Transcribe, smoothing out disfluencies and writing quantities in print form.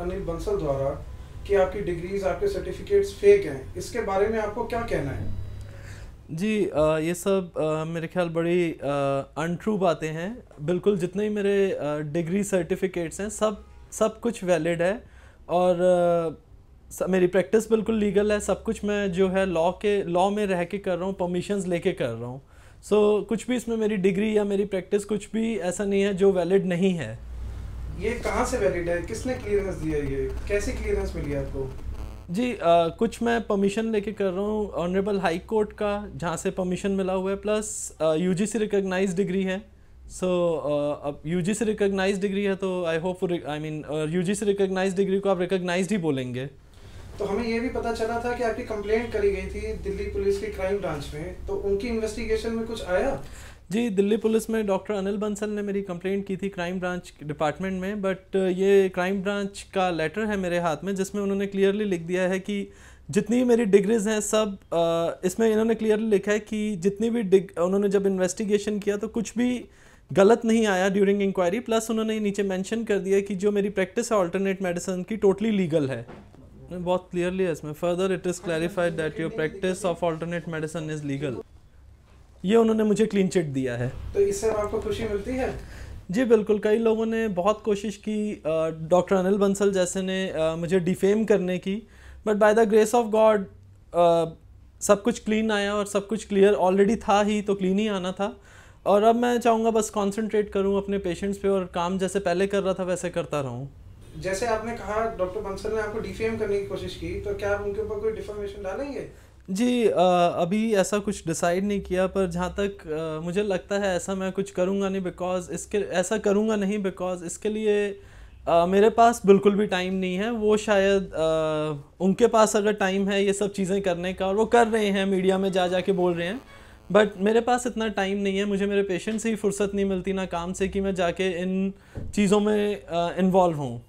अनिल बंसल द्वारा कि आपकी डिग्रीज, आपके सर्टिफिकेट्स फेक हैं, इसके बारे में आपको क्या कहना है? जी ये सब मेरे ख्याल बड़ी अनट्रू बातें हैं। बिल्कुल जितने ही मेरे डिग्री सर्टिफिकेट्स हैं सब सब कुछ वैलिड है। और मेरी प्रैक्टिस बिल्कुल लीगल है। सब कुछ मैं जो है लॉ में रह के कर रहा हूँ, परमिशंस लेके कर रहा हूँ। सो कुछ भी इसमें मेरी डिग्री या मेरी प्रैक्टिस कुछ भी ऐसा नहीं है जो वैलिड नहीं है। ये कहाँ से वैलिड है? किसने क्लियरेंस दिया? ये कैसी क्लियरेंस मिली आपको? जी कुछ मैं परमिशन लेके कर रहा हूँ ऑनरेबल हाई कोर्ट का, जहाँ से परमिशन मिला हुआ है, प्लस यूजीसी रिकॉग्नाइज्ड डिग्री है। सो अब यूजीसी रिकॉग्नाइज्ड डिग्री है तो I hope I mean UGC recognised degree को आप रिकॉग्नाइज्ड ही बोलेंगे। तो हमें ये भी पता चला था कि आपकी कंप्लेंट करी गई थी दिल्ली पुलिस की क्राइम ब्रांच में, तो उनकी इन्वेस्टिगेशन में कुछ आया? जी दिल्ली पुलिस में डॉक्टर अनिल बंसल ने मेरी कंप्लेंट की थी क्राइम ब्रांच डिपार्टमेंट में, बट ये क्राइम ब्रांच का लेटर है मेरे हाथ में जिसमें उन्होंने क्लियरली लिख दिया है कि जितनी मेरी डिग्रीज हैं सब इसमें इन्होंने क्लियरली लिखा है कि जितनी भी उन्होंने जब इन्वेस्टिगेशन किया तो कुछ भी गलत नहीं आया ड्यूरिंग इंक्वायरी। प्लस उन्होंने नीचे मेंशन कर दिया कि जो मेरी प्रैक्टिस है ऑल्टरनेट मेडिसिन की टोटली लीगल है। बहुत क्लियरली है इसमें, further it is clarified that your practice of alternate medicine is legal. ये उन्होंने मुझे क्लीन चिट दिया है। तो इससे आपको खुशी मिलती है? जी बिल्कुल। कई लोगों ने बहुत कोशिश की डॉक्टर अनिल बंसल जैसे ने मुझे डिफेम करने की, but by the grace of God सब कुछ क्लीन आया और सब कुछ क्लियर ऑलरेडी था ही, तो क्लीन ही आना था। और अब मैं चाहूँगा बस कंसंट्रेट करूँ अपने पेशेंट्स पे और काम जैसे पहले कर रहा था वैसे करता रहूँ। जैसे आपने कहा डॉक्टर बंसल ने आपको डिफेम करने की कोशिश की, तो क्या आप उनके ऊपर कोई डिफेमेशन डालेंगे? जी अभी ऐसा कुछ डिसाइड नहीं किया, पर जहाँ तक मुझे लगता है ऐसा मैं कुछ करूँगा नहीं, बिकॉज इसके ऐसा करूँगा नहीं बिकॉज इसके लिए मेरे पास बिल्कुल भी टाइम नहीं है। वो शायद उनके पास अगर टाइम है ये सब चीज़ें करने का और वो कर रहे हैं, मीडिया में जा के बोल रहे हैं, बट मेरे पास इतना टाइम नहीं है। मुझे मेरे पेशेंट से ही फुर्सत नहीं मिलती ना काम से कि मैं जाके इन चीज़ों में इन्वॉल्व हूँ।